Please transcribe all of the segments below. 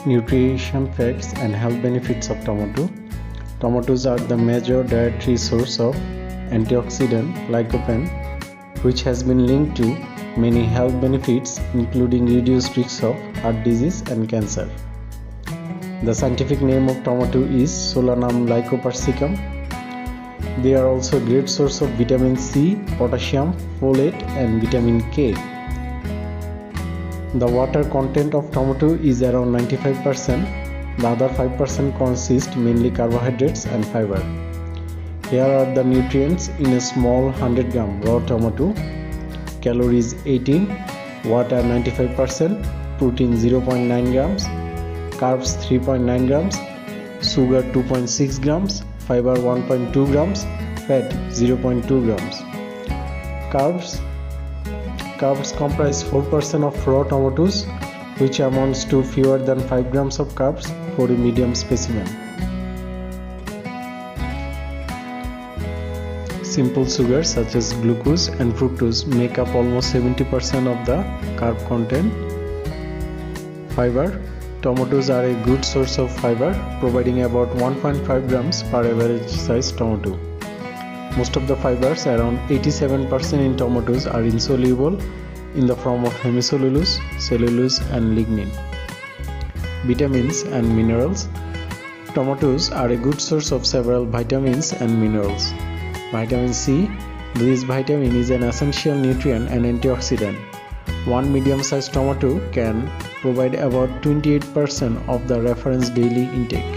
Nutrition facts and health benefits of tomato. Tomatoes are the major dietary source of antioxidant lycopene, which has been linked to many health benefits including reduced risk of heart disease and cancer. The scientific name of tomato is Solanum lycopersicum. They are also a great source of vitamin C, potassium, folate and vitamin K. The water content of tomato is around 95%. The other 5% consists mainly carbohydrates and fiber. Here are the nutrients in a small 100 gram raw tomato. Calories 18, water 95%, protein 0.9 grams, carbs 3.9 grams, sugar 2.6 grams, fiber 1.2 grams, fat 0.2 grams. Carbs comprise 4% of raw tomatoes, which amounts to fewer than 5 grams of carbs for a medium specimen. Simple sugars such as glucose and fructose make up almost 70% of the carb content. Fiber. Tomatoes are a good source of fiber, providing about 1.5 grams per average size tomato. Most of the fibers, around 87% in tomatoes, are insoluble in the form of hemicellulose, cellulose and lignin. Vitamins and minerals. Tomatoes are a good source of several vitamins and minerals. Vitamin C. This vitamin is an essential nutrient and antioxidant. One medium-sized tomato can provide about 28% of the reference daily intake.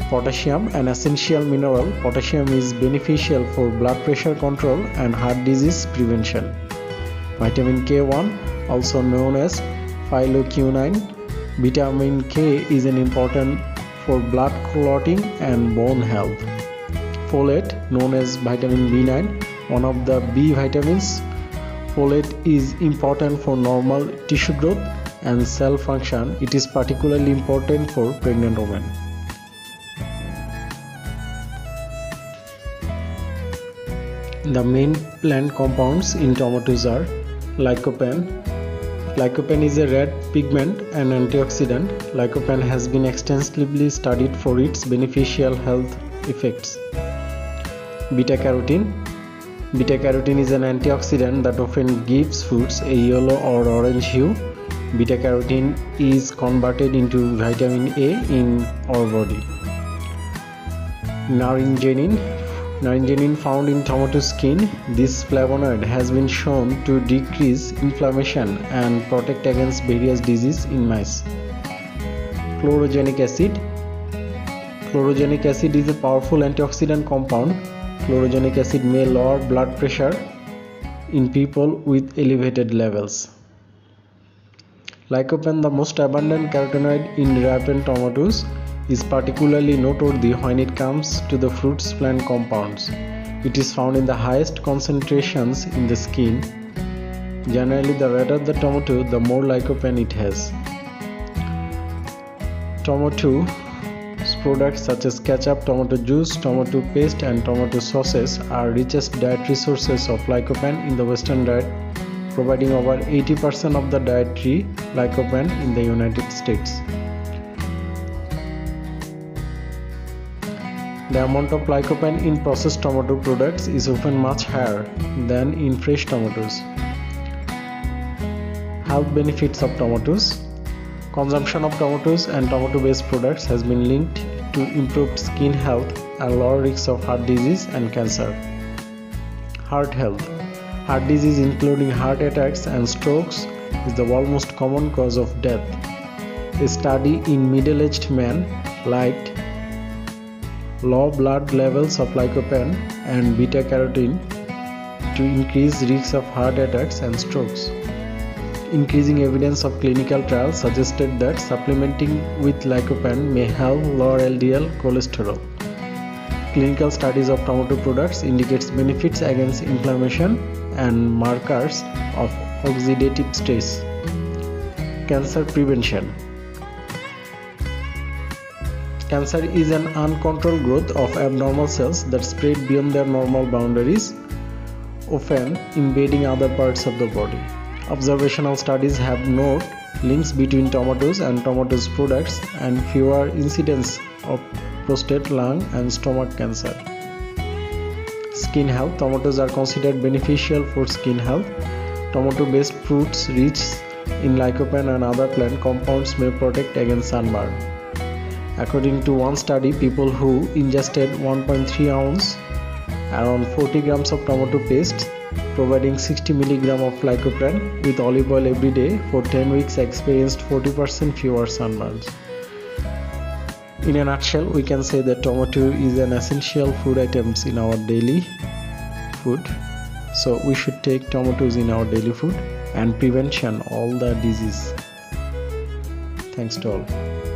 Potassium, an essential mineral. Potassium is beneficial for blood pressure control and heart disease prevention. Vitamin K1, also known as phytoquinone. Vitamin K is an important for blood clotting and bone health. Folate, known as vitamin B9, one of the B vitamins. Folate is important for normal tissue growth and cell function. It is particularly important for pregnant women. The main plant compounds in tomatoes are lycopene. Lycopene is a red pigment and antioxidant. Lycopene has been extensively studied for its beneficial health effects. Beta-carotene. Beta-carotene is an antioxidant that often gives foods a yellow or orange hue. Beta-carotene is converted into vitamin A in our body. Naringenin. Naringenin found in tomato skin. This flavonoid has been shown to decrease inflammation and protect against various diseases in mice. Chlorogenic acid. Chlorogenic acid is a powerful antioxidant compound. Chlorogenic acid may lower blood pressure in people with elevated levels. Lycopene, the most abundant carotenoid in ripened tomatoes, is particularly noteworthy when it comes to the fruit's plant compounds. It is found in the highest concentrations in the skin. Generally, the redder the tomato, the more lycopene it has. Tomato products such as ketchup, tomato juice, tomato paste and tomato sauces are richest dietary sources of lycopene in the Western diet, providing over 80% of the dietary lycopene in the United States. The amount of lycopene in processed tomato products is often much higher than in fresh tomatoes. Health benefits of tomatoes. Consumption of tomatoes and tomato-based products has been linked to improved skin health and lower risks of heart disease and cancer. Heart health. Heart disease, including heart attacks and strokes, is the world's most common cause of death. A study in middle-aged men liked low blood levels of lycopene and beta-carotene to increase risks of heart attacks and strokes. Increasing evidence of clinical trials suggested that supplementing with lycopene may help lower LDL cholesterol. Clinical studies of tomato products indicates benefits against inflammation and markers of oxidative stress. Cancer prevention. Cancer is an uncontrolled growth of abnormal cells that spread beyond their normal boundaries, often invading other parts of the body. Observational studies have noted links between tomatoes and tomatoes products and fewer incidents of prostate, lung, and stomach cancer. Skin health. Tomatoes are considered beneficial for skin health. Tomato-based fruits rich in lycopene and other plant compounds may protect against sunburn. According to one study, people who ingested 1.3 ounce, around 40 grams of tomato paste, providing 60 mg of lycopene with olive oil every day for 10 weeks experienced 40% fewer sunburns. In a nutshell, we can say that tomato is an essential food item in our daily food. So we should take tomatoes in our daily food and prevention all the disease. Thanks to all.